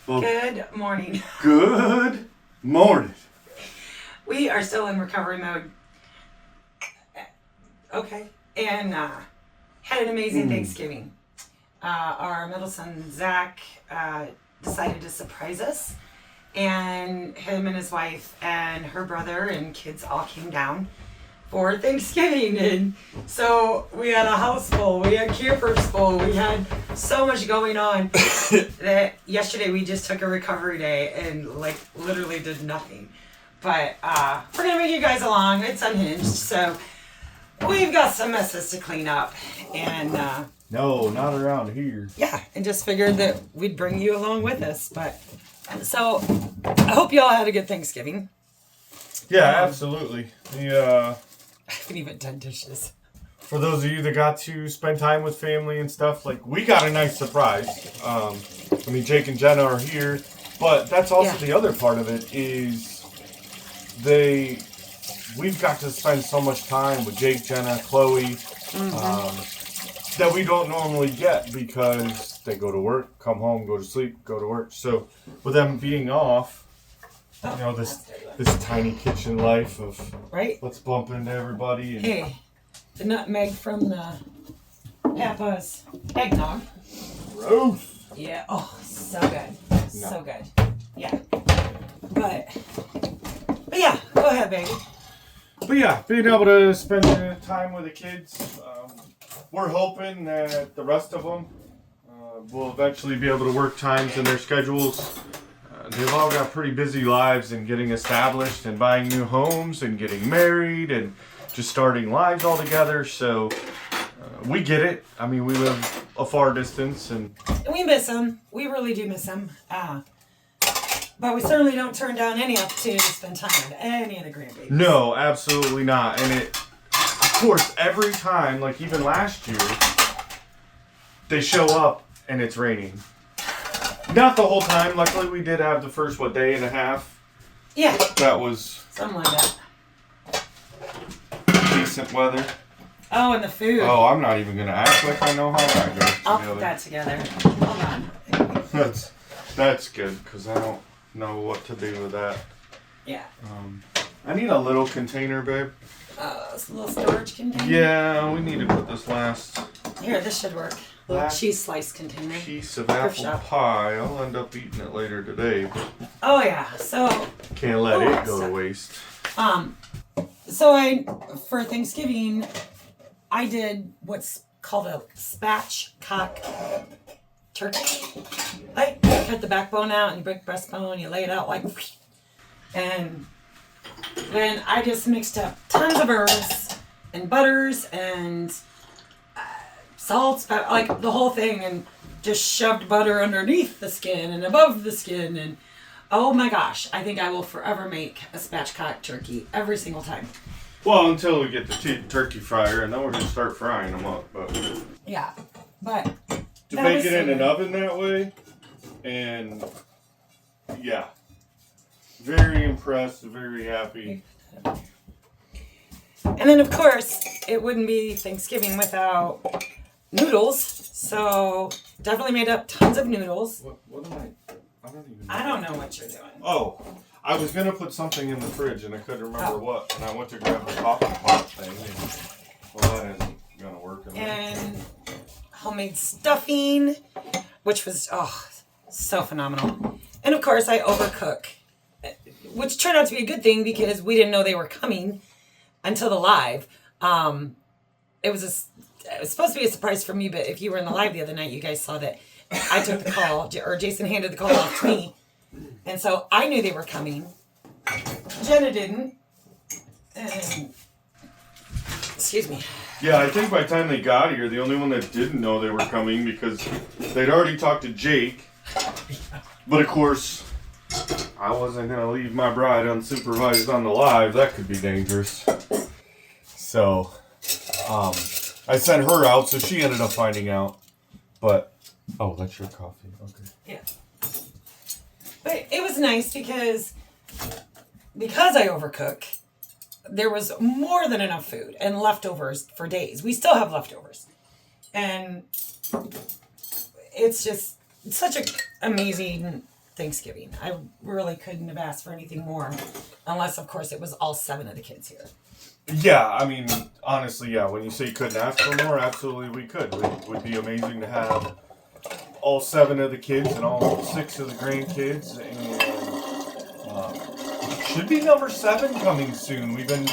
Well, good morning. Good morning. We are still in recovery mode. Okay. And had an amazing Thanksgiving. Our middle son, Zach, decided to surprise us. And him and his wife and her brother and kids all came down for Thanksgiving. And so we had a house full. We had campers full. We had so much going on that yesterday we just took a recovery day and literally did nothing. But we're going to bring you guys along. It's unhinged. So we've got some messes to clean up. And no, not around here. yeah, and just figured that we'd bring you along with us. But so I hope you all had a good Thanksgiving. Yeah, absolutely. I haven't even done dishes. For those of you that got to spend time with family and stuff, we got a nice surprise. Jake and Jenna are here, but that's also the other part of it is we've got to spend so much time with Jake, Jenna, Chloe, that we don't normally get because they go to work, come home, go to sleep, go to work. So with them being off, this tiny kitchen life of let's bump into everybody. And hey, the nutmeg from the Papa's eggnog. Gross. Yeah. Oh, so good. So good. Yeah. But yeah, go ahead, baby. But yeah, being able to spend time with the kids, we're hoping that the rest of them will eventually be able to work times in their schedules. They've all got pretty busy lives and getting established and buying new homes and getting married and just starting lives all together. So we get it. We live a far distance and we miss them. We really do miss them. But we certainly don't turn down any opportunity to spend time with any of the grandbabies. No, absolutely not. And of course, every time, even last year, they show up and it's raining. Not the whole time. Luckily, we did have the first, day and a half. Yeah. That was something like that. Decent weather. Oh, and the food. Oh, I'm not even going to act like I know how that goes together. I'll put that together. Hold on. That's good, because I don't know what to do with that. Yeah. I need a little container, babe. This little storage container? Yeah, we need to put this last... Here, this should work. Little cheese slice container. Piece of apple pie. I'll end up eating it later today. But oh, yeah. So... can't let it go to waste. So for Thanksgiving, I did what's called a spatchcock turkey. You cut the backbone out and you break the breastbone, you lay it out and then I just mixed up tons of herbs and butters and salts, the whole thing, and just shoved butter underneath the skin and above the skin, and oh my gosh, I think I will forever make a spatchcock turkey every single time. Well, until we get the turkey fryer, and then we're going to start frying them up. But yeah, but to bake it in an oven that way, and yeah, very impressed, very happy. And then, of course, it wouldn't be Thanksgiving without noodles, so definitely made up tons of noodles. What am I don't even know. I don't know what you're doing. Oh, I was going to put something in the fridge, and I couldn't remember what, and I went to grab the coffee pot thing, and that isn't going to work. And homemade stuffing, which was, so phenomenal. And, of course, I overcook, which turned out to be a good thing because we didn't know they were coming until the live. It was supposed to be a surprise for me, but if you were in the live the other night, you guys saw that I took the call, or Jason handed the call off to me. And so I knew they were coming. Jenna didn't. And, excuse me. Yeah, I think by the time they got here, the only one that didn't know they were coming because they'd already talked to Jake. But of course, I wasn't going to leave my bride unsupervised on the live. That could be dangerous. So, I sent her out, so she ended up finding out. But, that's your coffee. Okay. Yeah. But it was nice because I overcook, there was more than enough food and leftovers for days. We still have leftovers. And it's just such an amazing Thanksgiving. I really couldn't have asked for anything more, unless, of course, it was all 7 of the kids here. Yeah, I mean, honestly, yeah. When you say you couldn't ask for more, absolutely we could. It would be amazing to have all 7 of the kids and all 6 of the grandkids, and should be number 7 coming soon. We've been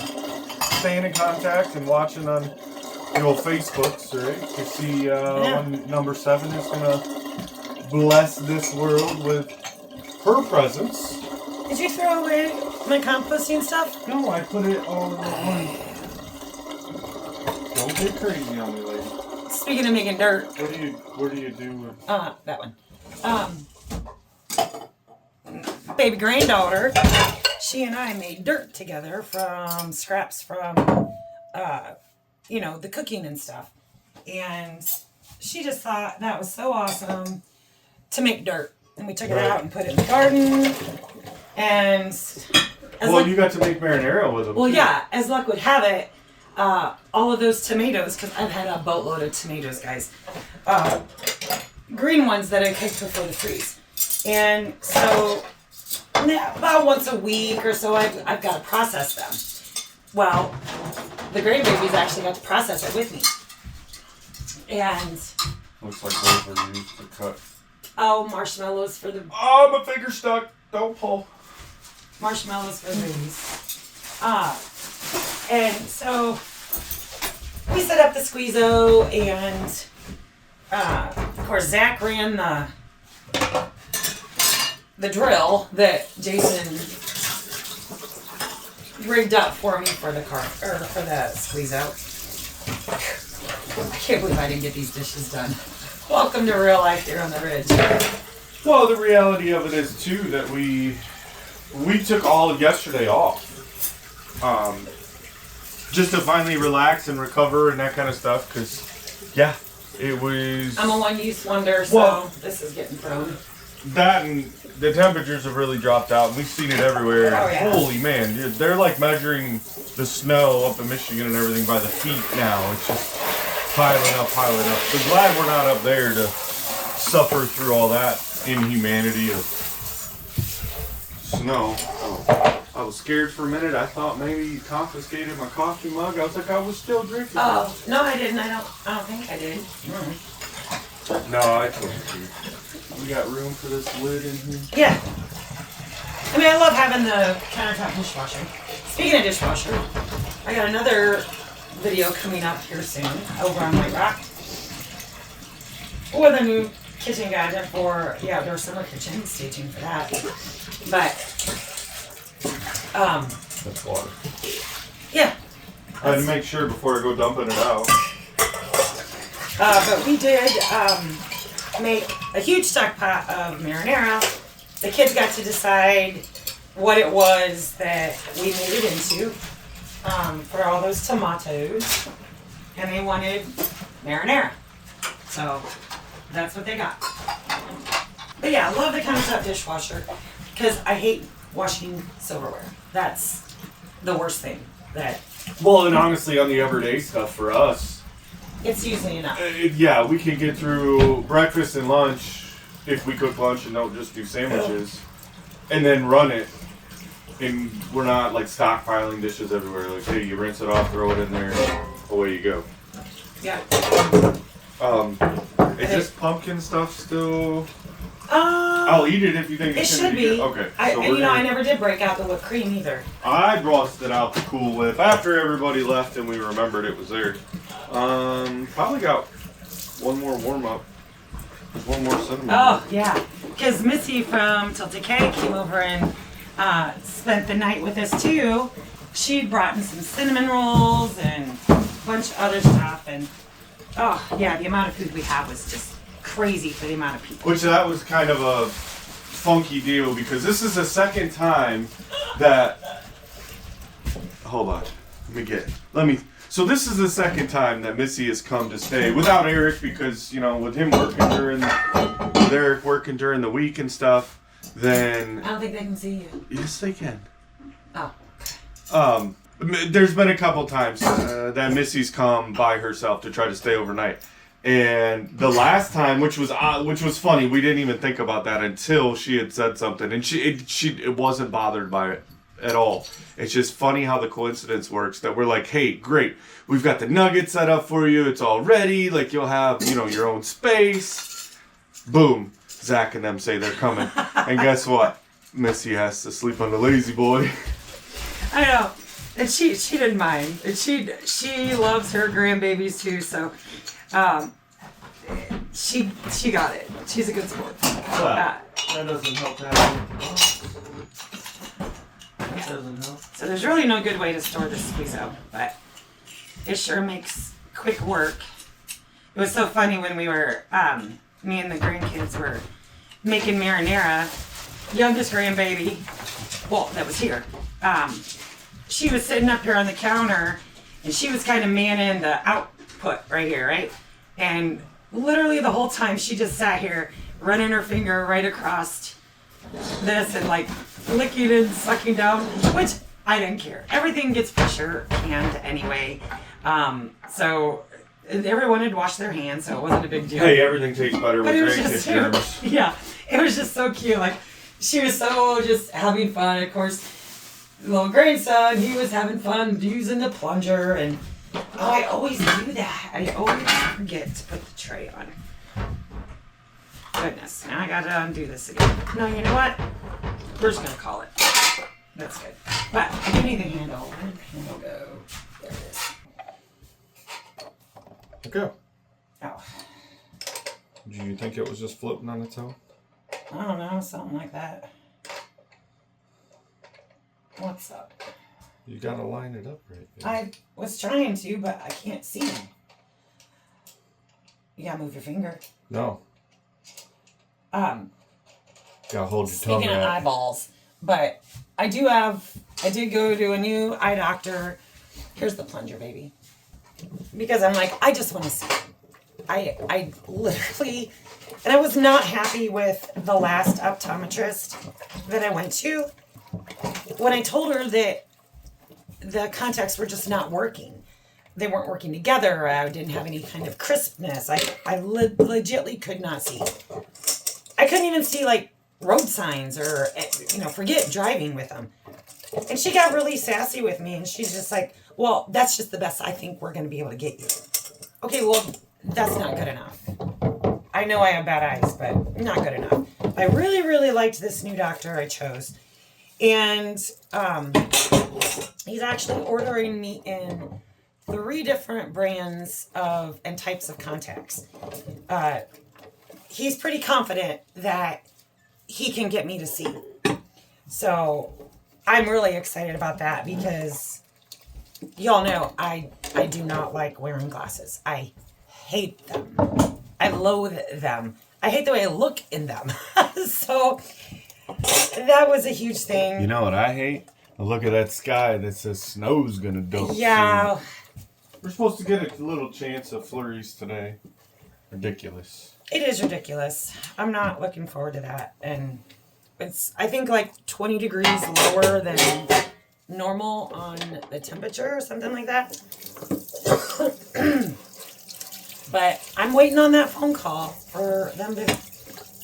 staying in contact and watching on the old Facebooks, right, to see when number 7 is gonna bless this world with her presence. Did you throw away my composting stuff? No, I put it all in one. Don't get crazy on me, lady. Speaking of making dirt. What do you do with... That one. Baby granddaughter, she and I made dirt together from scraps from, the cooking and stuff. And she just thought that was so awesome to make dirt. And we took it out and put it in the garden. And you got to make marinara with them. Well, yeah, as luck would have it, all of those tomatoes, because I've had a boatload of tomatoes, guys. Green ones that I cooked before the freeze. And so about once a week or so, I've got to process them. Well, the grandbabies actually got to process it with me. And looks like those were used to cut. Oh, marshmallows for the... Oh, my finger's stuck. Don't pull. Marshmallows for the babies. And so we set up the squeezo, and of course Zach ran the drill that Jason rigged up for me for the for the squeezo. I can't believe I didn't get these dishes done. Welcome to real life here on the ridge. Well, the reality of it is too that we took all of yesterday off, just to finally relax and recover and that kind of stuff. Cause yeah, it was. I'm a one-use wonder, so this is getting thrown. That and the temperatures have really dropped out, and we've seen it everywhere. Oh, yeah. Holy man, they're like measuring the snow up in Michigan and everything by the feet now. It's just piling up. So glad we're not up there to suffer through all that inhumanity of snow. Oh, I was scared for a minute. I thought maybe you confiscated my coffee mug. I was like, I was still drinking. Oh, no, I didn't. I don't think I did. No, I told you. We got room for this lid in here. Yeah. I mean, I love having the countertop dishwasher. Speaking of dishwasher, I got another video coming up here soon over on White Rock with a new kitchen gadget for the outdoor summer kitchen. Stay tuned for that. But, That's water. yeah. I had to make sure before I go dumping it out. But we did make a huge stock pot of marinara. The kids got to decide what it was that we made it into for all those tomatoes. And they wanted marinara. So that's what they got. But yeah, I love the countertop dishwasher because I hate washing silverware. That's the worst thing. Well, and honestly, on the everyday stuff for us, It's usually enough. Yeah, we can get through breakfast and lunch if we cook lunch and don't just do sandwiches, and then run it. And we're not like stockpiling dishes everywhere. Like, hey, you rinse it off, throw it in there, away you go. Yeah. Is this pumpkin stuff still? I'll eat it if you think it should be. Okay. I never did break out the whipped cream either. I brought it out to Cool Whip after everybody left and we remembered it was there. Probably got one more warm up. There's one more cinnamon. Oh yeah, because Missy from Tilted K came over and spent the night with us too. She brought in some cinnamon rolls and a bunch of other stuff, and oh yeah, the amount of food we had was just crazy for the amount of people. Which that was kind of a funky deal because this is the second time that. Hold on, So this is the second time that Missy has come to stay without Eric because, with him working with Eric working during the week and stuff, then... I don't think they can see you. Yes, they can. Oh, okay. There's been a couple times that Missy's come by herself to try to stay overnight. And the last time, which was funny, we didn't even think about that until she had said something, and she wasn't bothered by it at all. It's just funny how the coincidence works that we're like, hey, great, we've got the nugget set up for you, it's all ready, like you'll have, your own space. Boom, Zach and them say they're coming, and guess what? Missy has to sleep on the lazy boy. I know, and she didn't mind. And she loves her grandbabies too, so she got it. She's a good sport. Well, that doesn't help that. That doesn't help. So there's really no good way to store this squeezo, but it sure makes quick work. It was so funny when we were, me and the grandkids were making marinara. Youngest grandbaby, well, that was here. She was sitting up here on the counter, and she was kind of manning the output right here, right? And literally the whole time she just sat here, running her finger right across this and like licking and sucking down, which I didn't care. Everything gets pressure canned anyway. So everyone had washed their hands, so it wasn't a big deal. Hey, everything tastes better with grandkids germs. Yeah, it was just so cute. Like, she was so just having fun. Of course, little grandson, he was having fun using the plunger, and I always do that. I always forget to put the tray on. Goodness, now I gotta undo this again. No, you know what? We're just gonna call it. That's good. But I do need the handle. Where did the handle go? There it is. Okay. Oh, Do you think it was just floating on its own? I don't know, something like that. What's up? You gotta line it up right. I was trying to, but I can't see him. You gotta move your finger. No. Gotta hold your tongue. Speaking of eyeballs, but I did go to a new eye doctor. Here's the plunger, baby. Because I'm like, I just want to see. I literally, and I was not happy with the last optometrist that I went to. When I told her that the contacts were just not working. They weren't working together. I didn't have any kind of crispness. I legitly could not see. I couldn't even see like road signs or, forget driving with them. And she got really sassy with me, and she's just like, well, that's just the best I think we're going to be able to get you. Okay, well, that's not good enough. I know I have bad eyes, but not good enough. I really, really liked this new doctor I chose. And he's actually ordering me in 3 different brands and types of contacts. He's pretty confident that he can get me to see. So I'm really excited about that because y'all know I do not like wearing glasses. I hate them. I loathe them. I hate the way I look in them. So that was a huge thing. You know what I hate? A look at that sky that says snow's gonna dump. Yeah. Soon. We're supposed to get a little chance of flurries today. Ridiculous. It is ridiculous. I'm not looking forward to that. And it's, I think, like 20 degrees lower than normal on the temperature or something like that. But I'm waiting on that phone call for them to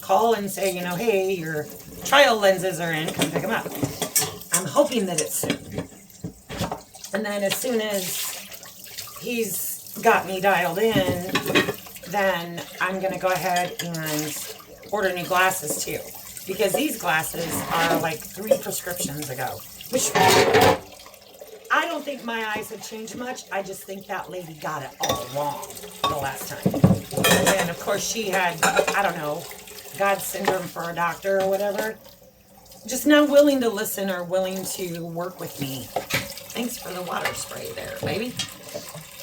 call and say, hey, your trial lenses are in, come pick them up. I'm hoping that it's soon. And then as soon as he's got me dialed in, then I'm going to go ahead and order new glasses too. Because these glasses are like 3 prescriptions ago. Which, I don't think my eyes have changed much. I just think that lady got it all wrong the last time. And then, of course, she had, I don't know, God's syndrome for a doctor or whatever. Just not willing to listen or willing to work with me. Thanks for the water spray there, baby.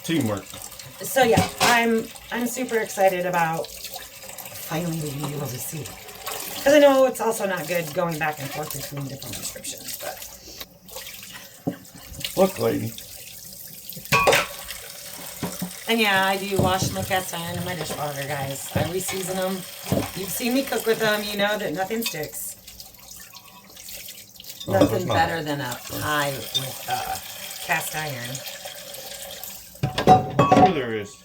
Teamwork. So yeah, I'm super excited about finally being able to see. Because I know it's also not good going back and forth between different prescriptions, but. Look, lady. And yeah, I do wash my cast iron in my dishwater, guys. I re-season them. You've seen me cook with them, you know that nothing sticks. Nothing better than a pie with cast iron. Sure there is.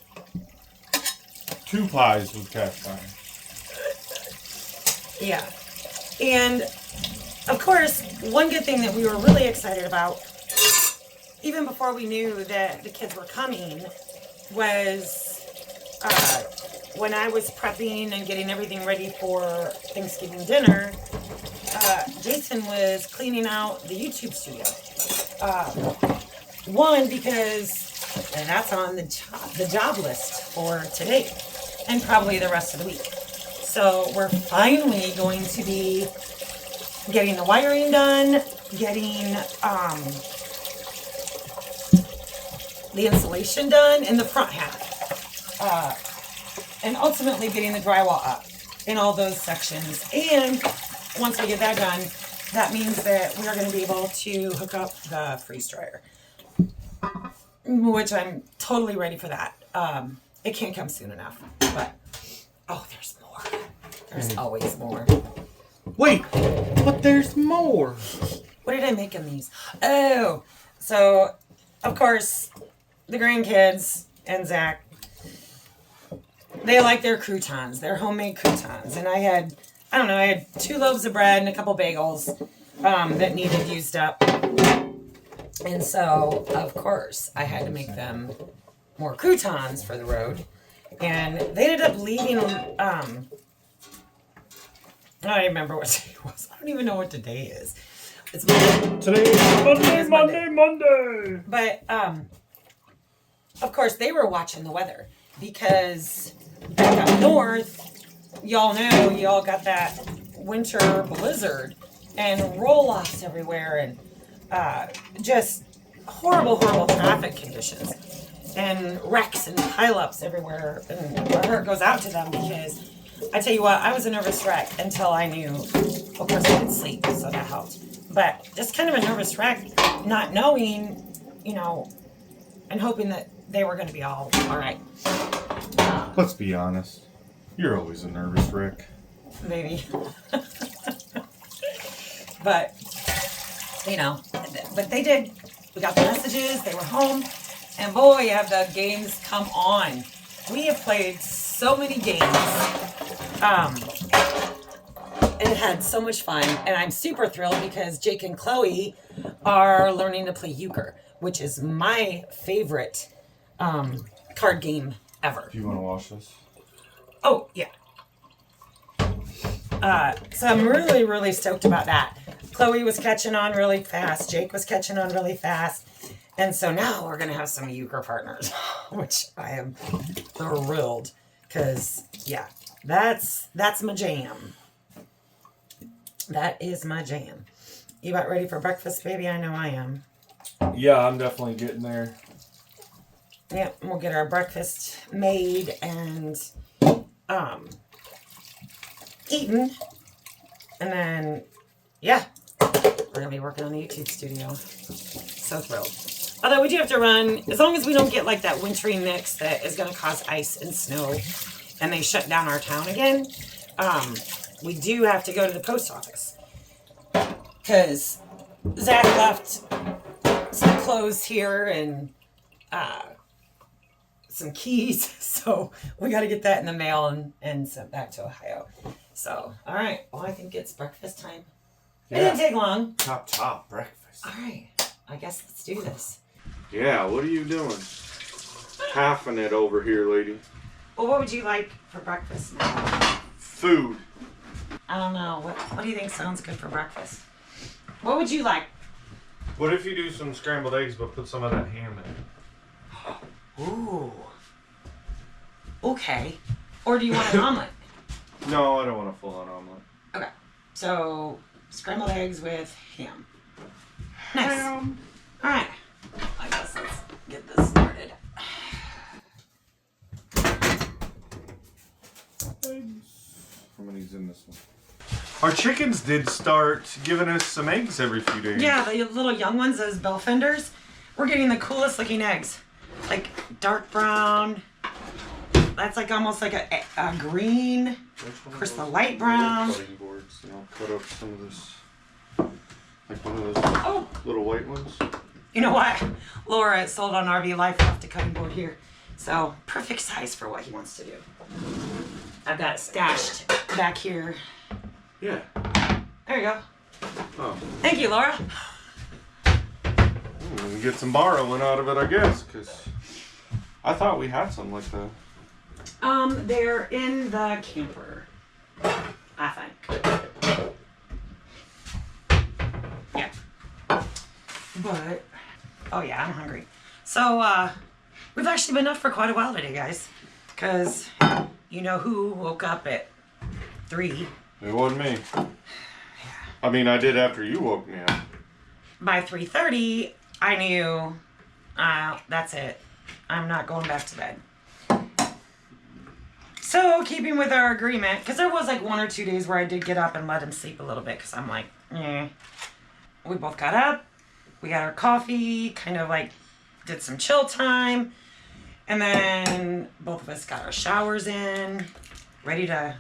2 pies with cast iron. Yeah. And, of course, one good thing that we were really excited about, even before we knew that the kids were coming, was when I was prepping and getting everything ready for Thanksgiving dinner, Jason was cleaning out the YouTube studio. One, because that's on the job list for today and probably the rest of the week. So we're finally going to be getting the wiring done, getting the insulation done in the front half, and ultimately getting the drywall up in all those sections. And once we get that done, that means that we are going to be able to hook up the freeze dryer, which I'm totally ready for that. It can't come soon enough, but oh, there's more. There's always more. Wait, but there's more. What did I make in these? Oh, so of course the grandkids and Zach, they like their croutons, their homemade croutons, and I had 2 loaves of bread and a couple bagels that needed used up. And so, of course, I had to make them more croutons for the road. And they ended up leaving, I don't even remember what day it was. I don't even know what today is. It's Monday. Today is Monday. But, of course, they were watching the weather because back up north, y'all know, y'all got that winter blizzard and roll-offs everywhere and just horrible traffic conditions and wrecks and pileups everywhere. And my heart goes out to them because I tell you what, I was a nervous wreck until I knew, of course I didn't sleep, so that helped. But just kind of a nervous wreck, not knowing, and hoping that they were going to be all right. Let's be honest. You're always a nervous wreck. Maybe. But, but they did. We got the messages, they were home, and boy, have the games come on. We have played so many games. And had so much fun, and I'm super thrilled because Jake and Chloe are learning to play euchre, which is my favorite card game ever. Do you want to wash this? Oh, yeah. So I'm really stoked about that. Chloe was catching on really fast. Jake was catching on really fast. And so now we're going to have some euchre partners, which I am thrilled because, yeah, that's my jam. That is my jam. You about ready for breakfast, baby? I know I am. Yeah, I'm definitely getting there. Yeah, we'll get our breakfast made and eaten. And then, yeah, we're going to be working on the YouTube studio. So thrilled. Although we do have to run, as long as we don't get like that wintry mix that is going to cause ice and snow and they shut down our town again, we do have to go to the post office. Because Zach left some clothes here and some keys. So we got to get that in the mail and sent back to Ohio. So, all right. Well, I think it's breakfast time. Yeah. It didn't take long. Top breakfast. All right. I guess let's do this. Yeah, what are you doing? Halfing it over here, lady. Well, what would you like for breakfast now? Food. I don't know. What do you think sounds good for breakfast? What would you like? What if you do some scrambled eggs but put some of that ham in it? Ooh. Okay. Or do you want an omelet? No, I don't want a full-on omelet. Okay. So, scrambled eggs with ham. Nice. Ham. All right. I guess let's get this started. How many's in this one? Our chickens did start giving us some eggs every few days. Yeah, the little young ones, those Bellfenders. We're getting the coolest looking eggs. Like dark brown. That's like almost like a green. Of course, the light brown. Cutting boards. And I'll cut up some of this. Like one of those little white ones. You know what? Laura sold on RV Life left a cutting board here. So perfect size for what he wants to do. I've got it stashed back here. Yeah. There you go. Oh. Thank you, Laura. We can get some borrowing out of it, I guess, because I thought we had some like that. They're in the camper, I think. Yeah. But, oh yeah, I'm hungry. So, we've actually been up for quite a while today, guys. Because you know who woke up at 3? It wasn't me. I mean, I did after you woke me up. By 3:30, I knew, that's it. I'm not going back to bed. So, keeping with our agreement, because there was like 1 or 2 days where I did get up and let him sleep a little bit, because I'm like, eh. We both got up, we got our coffee, kind of like did some chill time, and then both of us got our showers in, ready to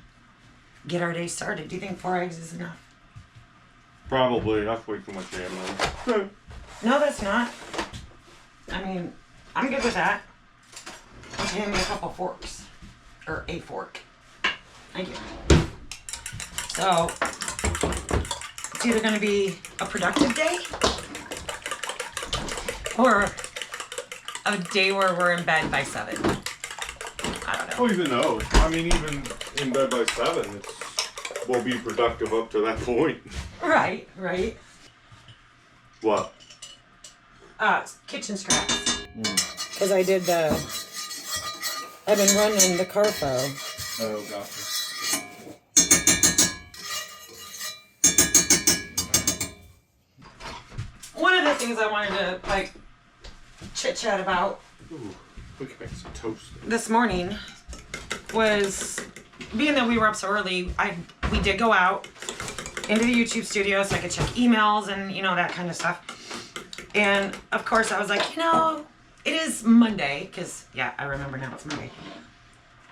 get our day started. Do you think 4 eggs is enough? Probably. That's way too much ham. No, that's not. I mean, I'm good with that. Why don't you hand me a couple forks? Or a fork. Thank you. So, it's either going to be a productive day or a day where we're in bed by 7. I don't know. Well, even though, I mean, even in bed by 7, we'll be productive up to that point. Right, right. What? Kitchen scraps. Because I've been running the Carfo. Oh, gotcha. One of the things I wanted to, like, chit-chat about Ooh, we can make some toast. this morning was, being that we were up so early, we did go out into the YouTube studio so I could check emails and, you know, that kind of stuff. And, of course, I was like, you know, it is Monday, because, yeah, I remember now it's Monday.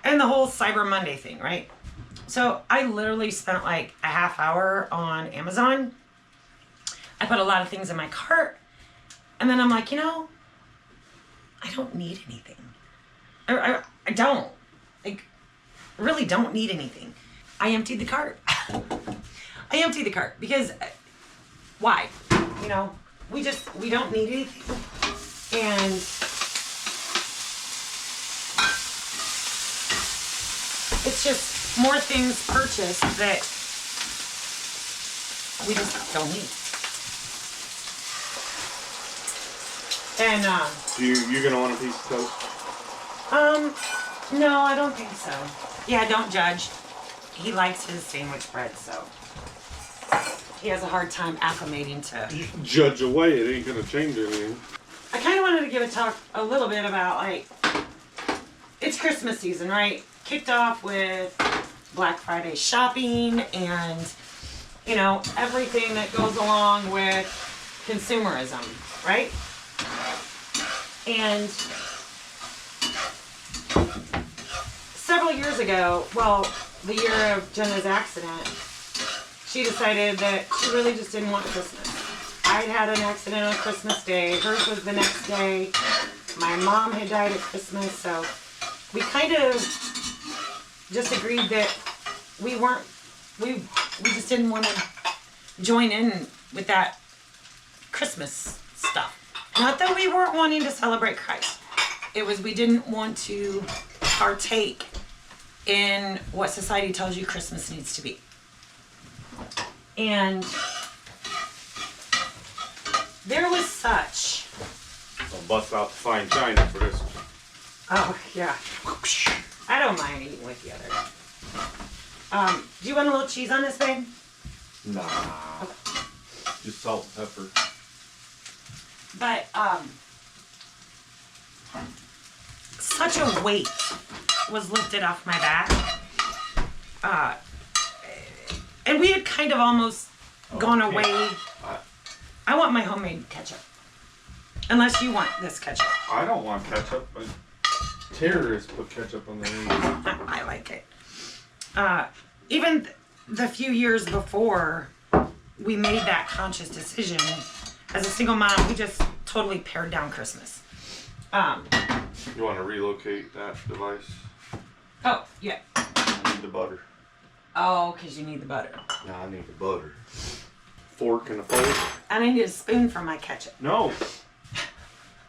And the whole Cyber Monday thing, right? So I literally spent like a half hour on Amazon. I put a lot of things in my cart. And then I'm like, you know, I don't need anything. I don't. Like, really don't need anything. I emptied the cart. I emptied the cart because, why? You know, we don't need anything. And it's just more things purchased that we just don't need. And You gonna want a piece of toast? no, I don't think so. Yeah, don't judge. He likes his sandwich bread, so he has a hard time acclimating to. You can judge away, it ain't gonna change anything. I kind of wanted to give a little bit about, like, it's Christmas season, right? Kicked off with Black Friday shopping and, you know, everything that goes along with consumerism, right? And several years ago, well, the year of Jenna's accident, she decided that she really just didn't want Christmas. I'd had an accident on Christmas Day. Hers was the next day. My mom had died at Christmas, so we kind of just agreed that we just didn't want to join in with that Christmas stuff. Not that we weren't wanting to celebrate Christ. It was we didn't want to partake in what society tells you Christmas needs to be. And there was such... I'll bust out the fine china for this one. Oh, yeah. I don't mind eating with you there. Do you want a little cheese on this, babe? Nah. Okay. Just salt and pepper. But, such a weight was lifted off my back. And we had kind of almost gone away. I want my homemade ketchup. Unless you want this ketchup. I don't want ketchup, but terrorists put ketchup on their eggs. I like it. Even the few years before we made that conscious decision, as a single mom, we just totally pared down Christmas. You want to relocate that device? Oh, yeah. I need the butter. Oh, because you need the butter. No, I need the butter. Fork and a fork. And I need a spoon for my ketchup. No.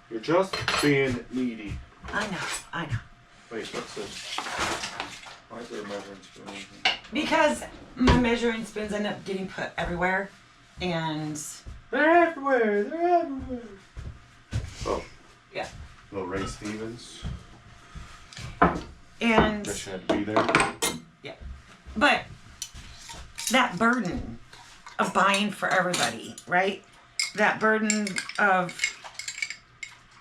You're just being needy. I know. Wait, what's this? Why is there a measuring spoon in here? Because my measuring spoons end up getting put everywhere. And... They're everywhere. Oh. Yeah. Little Ray Stevens. And... Guess you had to be there. Yeah. But that burden of buying for everybody, right? That burden of,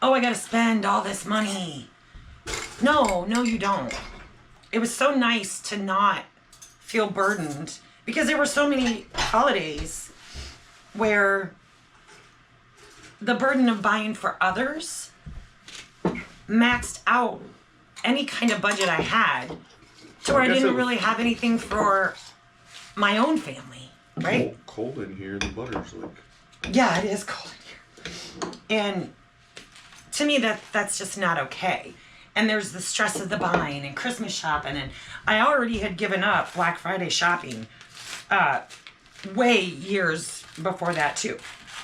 oh, I gotta spend all this money. No, you don't. It was so nice to not feel burdened because there were so many holidays where the burden of buying for others maxed out any kind of budget I had to where I didn't really have anything for my own family, right? Cold in here, the butter's like... Yeah, it is cold in here. And to me, that's just not okay. And there's the stress of the buying and Christmas shopping. And I already had given up Black Friday shopping way years before that, too.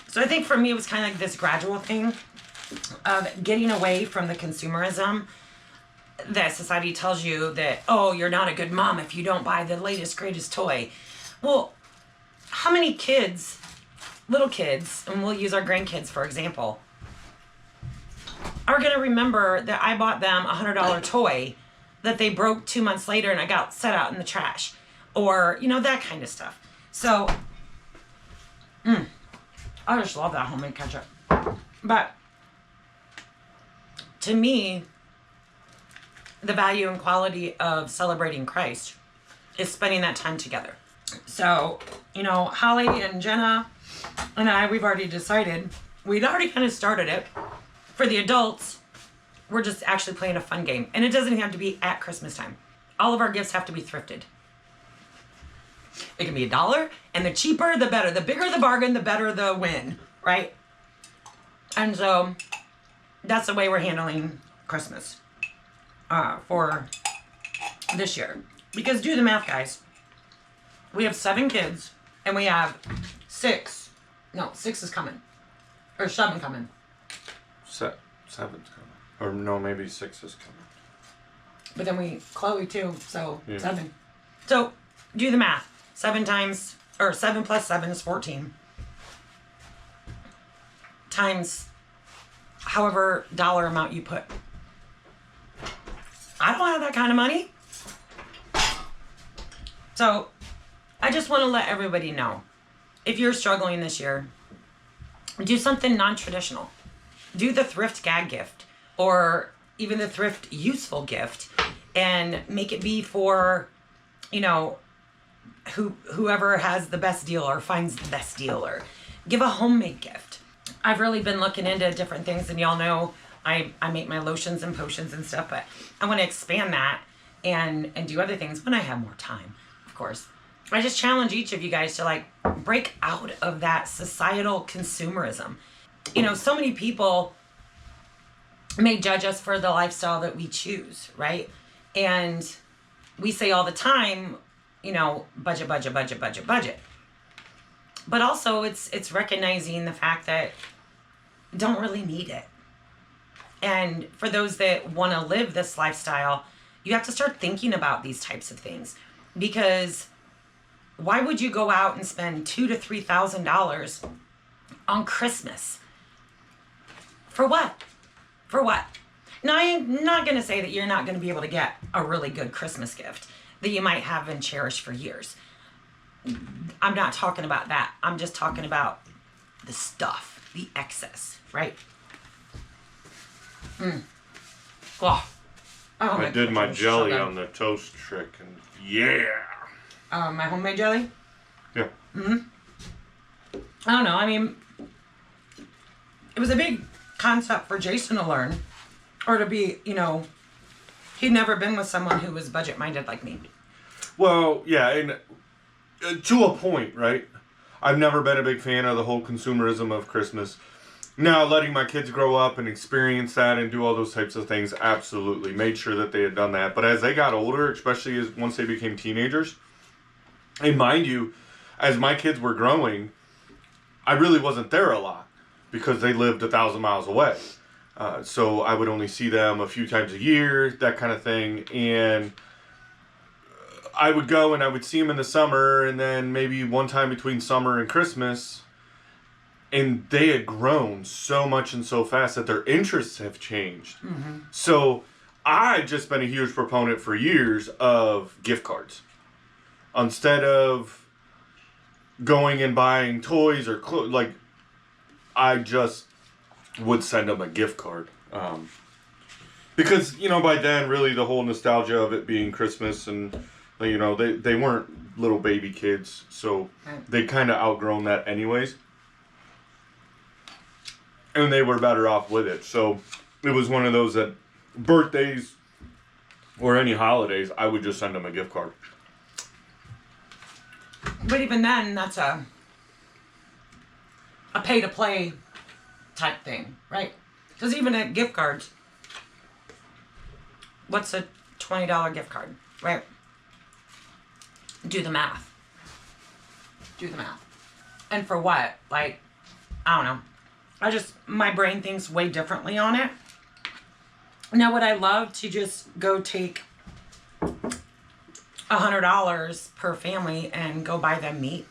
So I think for me, it was kind of like this gradual thing of getting away from the consumerism that society tells you that, oh, you're not a good mom if you don't buy the latest, greatest toy. Well, how many kids, little kids, and we'll use our grandkids for example, are going to remember that I bought them a $100 toy that they broke 2 months later and I got set out in the trash? Or, that kind of stuff. So, I just love that homemade ketchup. But, to me, the value and quality of celebrating Christ is spending that time together. So, Holly and Jenna and I, we've already decided, we'd already kind of started it. For the adults, we're just actually playing a fun game. And it doesn't have to be at Christmas time. All of our gifts have to be thrifted. It can be $1, and the cheaper, the better. The bigger the bargain, the better the win, right? And so, that's the way we're handling Christmas for this year. Because do the math, guys. We have 7 kids, and we have 6. No, 6 is coming. Or 7 coming. 7's coming. Or no, maybe 6 is coming. But then Chloe too, so yeah. 7. So, do the math. 7 plus 7 is 14. Times however dollar amount you put. I don't have that kind of money. So, I just want to let everybody know, if you're struggling this year, do something non-traditional. Do the thrift gag gift, or even the thrift useful gift, and make it be for, whoever has the best deal or finds the best deal, or give a homemade gift. I've really been looking into different things, and y'all know I make my lotions and potions and stuff, but I want to expand that and do other things when I have more time, of course. I just challenge each of you guys to break out of that societal consumerism. So many people may judge us for the lifestyle that we choose, right? And we say all the time, budget. But also it's recognizing the fact that don't really need it. And for those that want to live this lifestyle, you have to start thinking about these types of things. Because why would you go out and spend $2,000 to $3,000 on Christmas? For what? For what? Now, I'm not going to say that you're not going to be able to get a really good Christmas gift that you might have and cherish for years. I'm not talking about that. I'm just talking about the stuff, the excess, right? Oh, I did my jelly on the toast trick, and yeah. My homemade jelly? Yeah. I don't know. I mean, it was a big concept for Jason to learn, or to be, he'd never been with someone who was budget-minded like me. Well, yeah, and to a point, right? I've never been a big fan of the whole consumerism of Christmas. Now, letting my kids grow up and experience that and do all those types of things, absolutely. Made sure that they had done that. But as they got older, especially once they became teenagers, and mind you, as my kids were growing, I really wasn't there a lot because they lived 1,000 miles away. So I would only see them a few times a year, that kind of thing. And I would go and I would see them in the summer, and then maybe one time between summer and Christmas. And they had grown so much and so fast that their interests have changed. Mm-hmm. So I've just been a huge proponent for years of gift cards. Instead of going and buying toys or clothes, like, I just would send them a gift card. Because, by then, really the whole nostalgia of it being Christmas and, they weren't little baby kids. So they kind of outgrown that anyways. And they were better off with it. So it was one of those that birthdays or any holidays, I would just send them a gift card. But even then, that's a pay-to-play type thing, right? Because even at gift cards, what's a $20 gift card, right? Do the math. And for what? Like, I don't know. My brain thinks way differently on it. Now, would I love to just go take $100 per family and go buy them meat?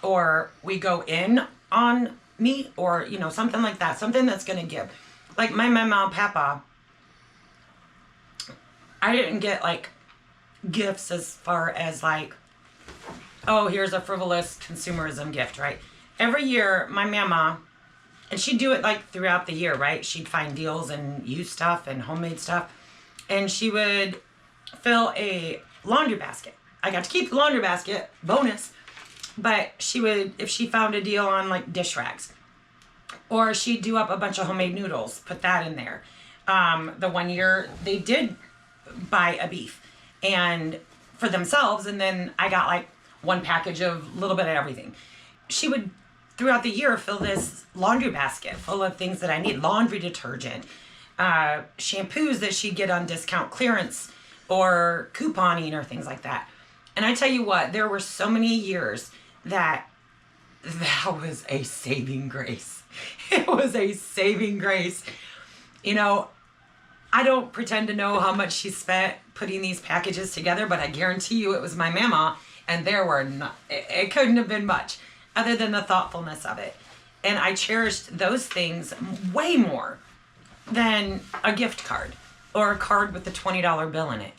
Or we go in on meat, or, something like that. Something that's going to give. Like my mama and papa, I didn't get like gifts as far as like, oh, here's a frivolous consumerism gift, right? Every year, my mama, and she'd do it like throughout the year, right? She'd find deals and used stuff and homemade stuff. And she would fill a laundry basket. I got to keep the laundry basket, bonus. But she would, if she found a deal on like dish rags, or she'd do up a bunch of homemade noodles, put that in there. The one year they did buy a beef and for themselves. And then I got like one package of a little bit of everything. She would, throughout the year, fill this laundry basket full of things that I need. Laundry detergent, shampoos that she'd get on discount clearance or couponing or things like that. And I tell you what, there were so many years that was a saving grace. It was a saving grace. I don't pretend to know how much she spent putting these packages together, but I guarantee you it was my mama, and there were not, it couldn't have been much other than the thoughtfulness of it. And I cherished those things way more than a gift card or a card with a $20 bill in it,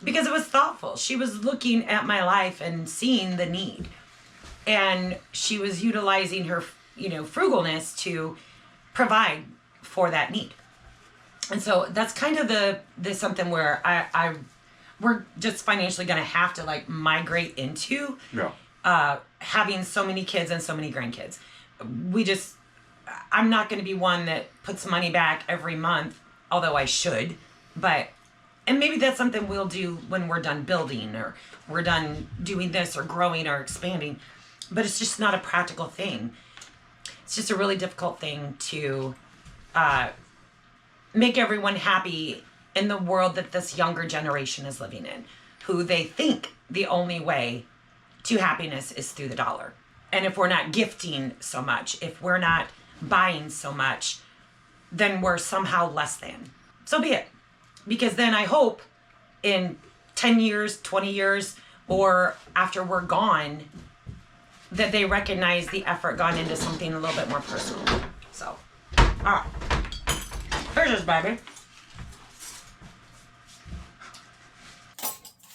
because it was thoughtful. She was looking at my life and seeing the need. And she was utilizing her, frugalness to provide for that need. And so that's kind of the something where we're just financially going to have to like migrate into. Yeah. Having so many kids and so many grandkids. I'm not going to be one that puts money back every month, although I should, and maybe that's something we'll do when we're done building or we're done doing this or growing or expanding, but it's just not a practical thing. It's just a really difficult thing to make everyone happy in the world that this younger generation is living in, who they think the only way to happiness is through the dollar. And if we're not gifting so much, if we're not buying so much, then we're somehow less than. So be it. Because then I hope in 10 years, 20 years, or after we're gone, that they recognize the effort gone into something a little bit more personal. So, all right. Here's this baby.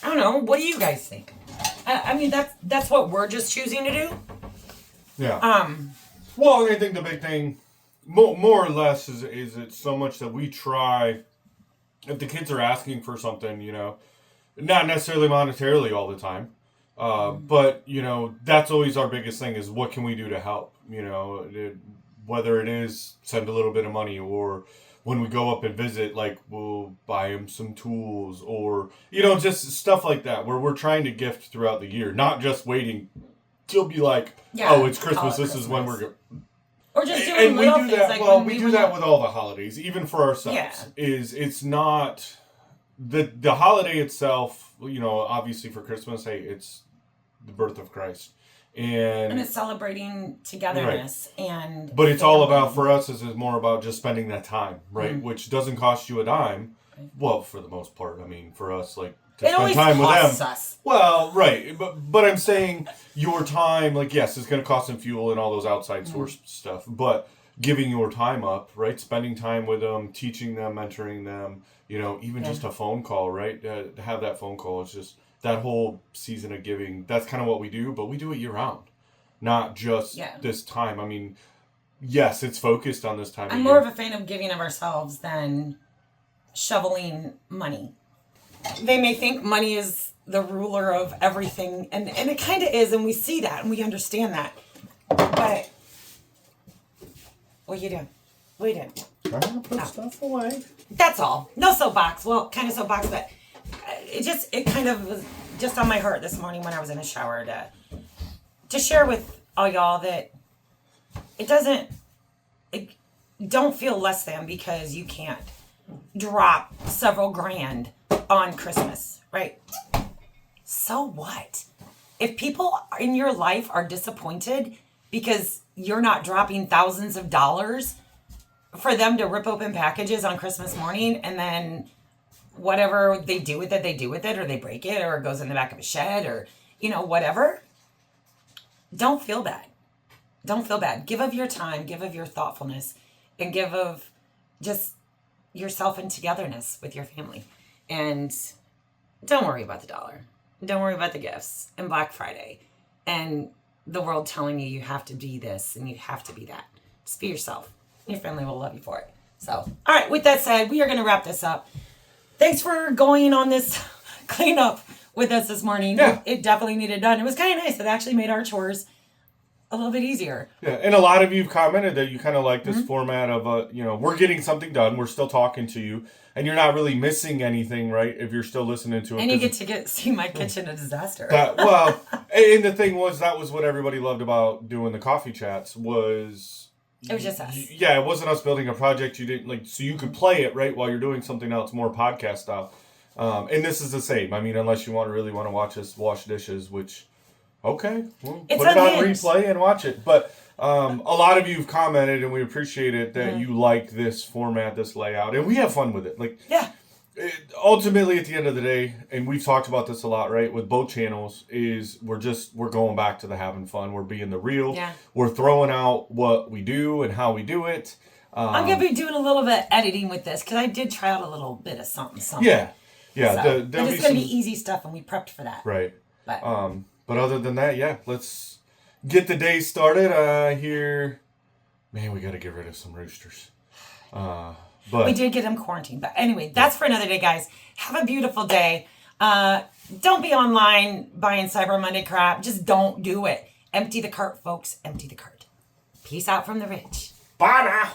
I don't know. What do you guys think? I mean, that's what we're just choosing to do. Yeah. Well, I think the big thing, more or less, is it's so much that we try. If the kids are asking for something, not necessarily monetarily all the time, but that's always our biggest thing: is what can we do to help? Whether it is send a little bit of money, or when we go up and visit, like we'll buy them some tools, or just stuff like that, where we're trying to gift throughout the year, not just waiting till be like, oh, it's Christmas. This is when we're Or just doing And we little do things that. like Well, when we do went that out. with all the holidays, even for ourselves. Yeah. It's not the holiday itself. Obviously for Christmas, hey, it's the birth of Christ, And it's celebrating togetherness and. But it's all family. about, for us, is more about just spending that time, right? Mm. Which doesn't cost you a dime. Well, for the most part, I mean, for us, like to It spend always time with costs them. us. Well, right, but I'm saying your time, like, yes, it's going to cost some fuel and all those outside source stuff, but giving your time up, right? Spending time with them, teaching them, mentoring them, even just a phone call, right? To have that phone call, it's just that whole season of giving. That's kind of what we do, but we do it year round, not just this time. I mean, yes, it's focused on this time. I'm more of a fan of giving of ourselves than shoveling money. They may think money is the ruler of everything, and it kind of is, and we see that, and we understand that. But what are you doing? What are you doing? Trying to put stuff away. That's all. No soapbox. Well, kind of soapbox, but it kind of was just on my heart this morning when I was in the shower to share with all y'all that don't feel less than because you can't drop several grand on Christmas, right? So what? If people in your life are disappointed because you're not dropping thousands of dollars for them to rip open packages on Christmas morning, and then whatever they do with it, or they break it, or it goes in the back of a shed, or, whatever, don't feel bad. Don't feel bad. Give of your time, give of your thoughtfulness, and give of just yourself and togetherness with your family. And don't worry about the dollar. Don't worry about the gifts and Black Friday and the world telling you have to be this and you have to be that. Just be yourself. Your family will love you for it. So, all right, with that said, we are going to wrap this up. Thanks for going on this cleanup with us this morning. Yeah. It definitely needed done. It was kind of nice. It actually made our chores a little bit easier. Yeah, and a lot of you have commented that you kind of like this format of, we're getting something done, we're still talking to you, and you're not really missing anything, right, if you're still listening to it. And you get to see my kitchen a disaster. And the thing was, that was what everybody loved about doing the coffee chats was... It was just us. Yeah, it wasn't us building a project. You didn't so you could play it right while you're doing something else, more podcast style. And this is the same. I mean, unless you really want to watch us wash dishes, which, okay, we'll It's put it on unhinged. replay and watch it. But a lot of you have commented, and we appreciate it that you like this format, this layout, and we have fun with it. Ultimately, at the end of the day, and we've talked about this a lot, right? With both channels, is we're going back to the having fun. We're being the real. Yeah. We're throwing out what we do and how we do it. I'm going to be doing a little bit of editing with this because I did try out a little bit of something. Yeah. So, but it's going to be easy stuff, and we prepped for that. Right. But other than that, let's get the day started here. Man, we got to get rid of some roosters. But we did get them quarantined. But anyway, that's for another day, guys. Have a beautiful day. Don't be online buying Cyber Monday crap. Just don't do it. Empty the cart, folks. Empty the cart. Peace out from the rich. Bye now.